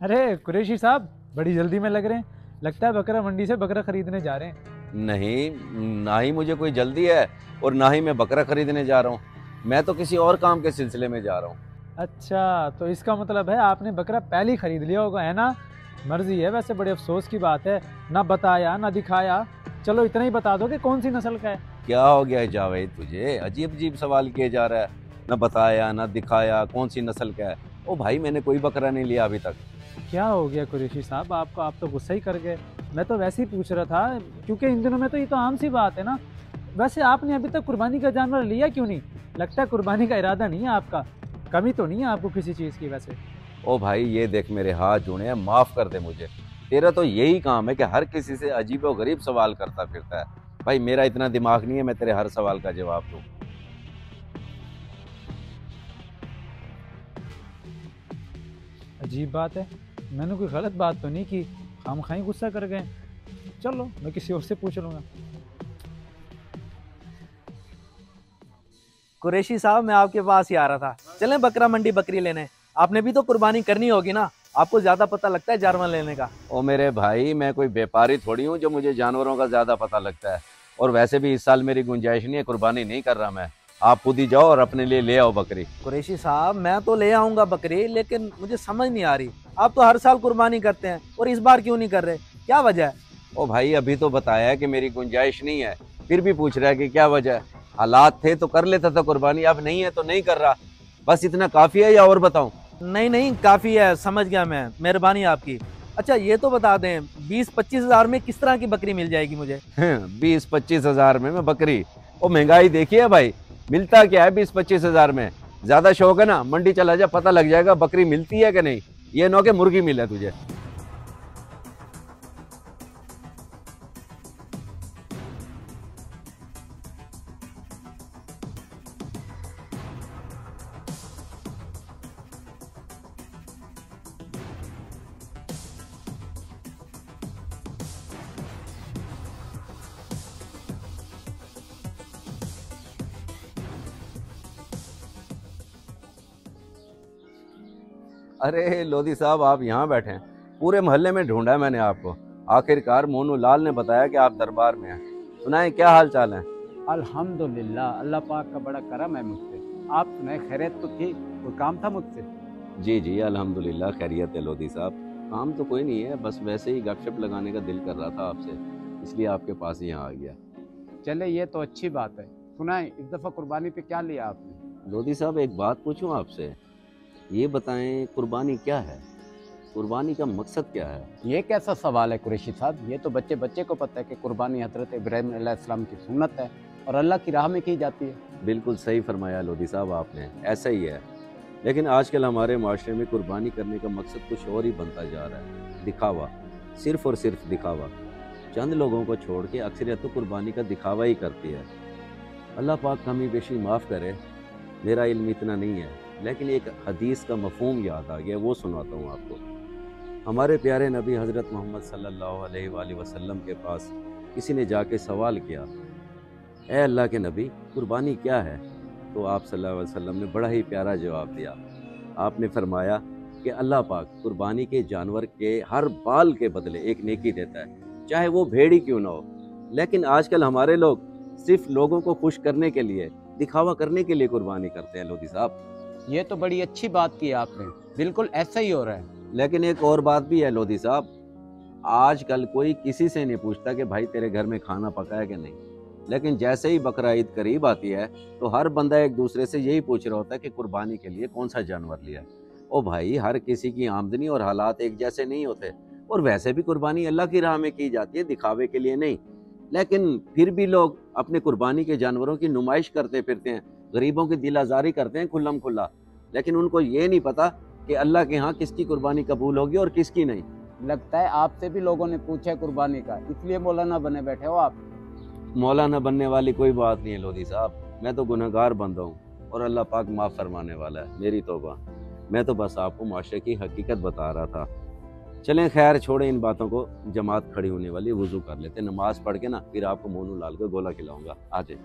अरे कुरैशी साहब, बड़ी जल्दी में लग रहे हैं। लगता है बकरा मंडी से बकरा खरीदने जा रहे हैं। नहीं, ना ही मुझे कोई जल्दी है और ना ही मैं बकरा खरीदने जा रहा हूँ। मैं तो किसी और काम के सिलसिले में जा रहा हूँ। अच्छा, तो इसका मतलब है आपने बकरा पहले ही खरीद लिया होगा, है ना? मर्जी है वैसे, बड़े अफसोस की बात है। ना बताया ना दिखाया। चलो इतना ही बता दो कि कौन सी नस्ल का है। क्या हो गया है जावेद, तुझे अजीब अजीब सवाल किए जा रहा है। ना बताया ना दिखाया, कौन सी नस्ल का है? ओ भाई, मैंने कोई बकरा नहीं लिया अभी तक। क्या हो गया कुरैशी साहब आपको? आप तो गुस्सा ही कर गए। मैं तो वैसे ही पूछ रहा था, क्योंकि इन दिनों में तो ये तो आम सी बात है ना। वैसे आपने अभी तक कुर्बानी का जानवर लिया क्यों नहीं? लगता है कुर्बानी का इरादा नहीं है आपका। कमी तो नहीं है आपको किसी चीज़ की वैसे? ओ भाई, ये देख मेरे हाथ जुड़े हैं, माफ कर दे मुझे। तेरा तो यही काम है कि हर किसी से अजीब और गरीब सवाल करता फिरता है। भाई, मेरा इतना दिमाग नहीं है मैं तेरे हर सवाल का जवाब दूं। अजीब बात है। मैंने कोई गलत बात तो नहीं की। खामखाई गुस्सा कर गए। चलो मैं किसी और से पूछ लूंगा। कुरैशी साहब, मैं आपके पास ही आ रहा था। चलें बकरा मंडी बकरी लेने। आपने भी तो कुर्बानी करनी होगी ना। आपको ज्यादा पता लगता है जानवर लेने का। ओ मेरे भाई, मैं कोई व्यापारी थोड़ी हूँ जो मुझे जानवरों का ज्यादा पता लगता है। और वैसे भी इस साल मेरी गुंजाइश नहीं है, कुर्बानी नहीं कर रहा मैं। आप खुद ही जाओ और अपने लिए ले आओ बकरी। कुरैशी साहब, मैं तो ले आऊंगा बकरी, लेकिन मुझे समझ नहीं आ रही। आप तो हर साल कुर्बानी करते हैं और इस बार क्यों नहीं कर रहे? क्या वजह है? ओ भाई, अभी तो बताया है कि मेरी गुंजाइश नहीं है, फिर भी पूछ रहा है कि क्या वजह है। हालात थे तो कर लेता था कुर्बानी, अब नहीं है तो नहीं कर रहा। बस इतना काफी है या और बताऊं? नहीं नहीं, काफी है, समझ गया मैं। मेहरबानी आपकी। अच्छा ये तो बता दें, 20-25 हजार में किस तरह की बकरी मिल जाएगी मुझे? 20-25 हजार में मैं बकरी? ओ महंगाई देखी है भाई, मिलता क्या है 20-25 हजार में? ज्यादा शौक है ना, मंडी चला जा, पता लग जाएगा बकरी मिलती है कि नहीं। ये नो के मुर्गी मिले तुझे। अरे लोधी साहब, आप यहाँ बैठे हैं? पूरे मोहल्ले में ढूंढा है मैंने आपको। आखिरकार मोनू लाल ने बताया कि आप दरबार में हैं। सुनाए, क्या हाल चाल है? अल्हम्दुलिल्लाह, अल्लाह पाक का बड़ा करम है मुझसे। आप सुनाए, खैरियत तो थी? कोई काम था मुझसे? जी जी, अल्हम्दुलिल्लाह खैरियत है लोधी साहब। काम तो कोई नहीं है, बस वैसे ही गपशप लगाने का दिल कर रहा था आपसे, इसलिए आपके पास ही यहाँ आ गया। चले, ये तो अच्छी बात है। सुनाए, इस दफ़ा कुर्बानी पे क्या लिया आपने? लोधी साहब, एक बात पूछूं आपसे? ये बताएं, कुर्बानी क्या है? कुर्बानी का मकसद क्या है? ये कैसा सवाल है कुरैशी साहब? ये तो बच्चे बच्चे को पता है कि कुर्बानी हज़रत इब्राहीम अलैहिस्सलाम की सुन्नत है और अल्लाह की राह में की जाती है। बिल्कुल सही फरमाया लोधी साहब आपने, ऐसा ही है। लेकिन आजकल हमारे माशरे में कुर्बानी करने का मकसद कुछ और ही बनता जा रहा है, दिखावा। सिर्फ और सिर्फ दिखावा। चंद लोगों को छोड़ के अक्सरियत तो कुर्बानी का दिखावा ही करती है। अल्लाह पाक कमी बेशी माफ़ करे। मेरा इल्म इतना नहीं है, लेकिन एक हदीस का मफहूम याद आ गया, वो सुनाता हूँ आपको। हमारे प्यारे नबी हज़रत मोहम्मद सल्लल्लाहु अलैहि वसल्लम के पास किसी ने जाके सवाल किया, ए अल्लाह के नबी, कुर्बानी क्या है? तो आप सल्लल्लाहु अलैहि वसल्लम ने बड़ा ही प्यारा जवाब दिया। आपने फरमाया कि अल्लाह पाक कुर्बानी के जानवर के हर बाल के बदले एक नेकी देता है, चाहे वो भेड़ ही क्यों ना हो। लेकिन आजकल हमारे लोग सिर्फ लोगों को खुश करने के लिए, दिखावा करने के लिए कुर्बानी करते हैं लोधी साहब। ये तो बड़ी अच्छी बात की आपने। बिल्कुल ऐसा ही हो रहा है। लेकिन एक और बात भी है लोधी साहब, आजकल कोई किसी से नहीं पूछता कि भाई तेरे घर में खाना पका है कि नहीं। लेकिन जैसे ही बकरा ईद करीब आती है तो हर बंदा एक दूसरे से यही पूछ रहा होता है कि कुर्बानी के लिए कौन सा जानवर लिया है। ओ भाई, हर किसी की आमदनी और हालात एक जैसे नहीं होते। और वैसे भी कुर्बानी अल्लाह की राह में की जाती है, दिखावे के लिए नहीं। लेकिन फिर भी लोग अपने कुर्बानी के जानवरों की नुमाइश करते फिरते हैं, गरीबों की दिल आज़ारी करते हैं खुल्लम खुल्ला। लेकिन उनको ये नहीं पता कि अल्लाह के यहाँ किसकी कुर्बानी कबूल होगी और किसकी नहीं। लगता है आपसे भी लोगों ने पूछा है कुर्बानी का, इसलिए मौलाना बने बैठे हो आप। मौलाना बनने वाली कोई बात नहीं है लोधी साहब, मैं तो गुनहगार बंदा हूँ और अल्लाह पाक माफ़ फरमाने वाला है, मेरी तौबा। मैं तो बस आपको माशरे की हकीकत बता रहा था। चलें खैर, छोड़े इन बातों को। जमात खड़ी होने वाली, वुजू कर लेते, नमाज पढ़ के ना फिर आपको मोनू लाल को गोला खिलाऊंगा। आ जाए।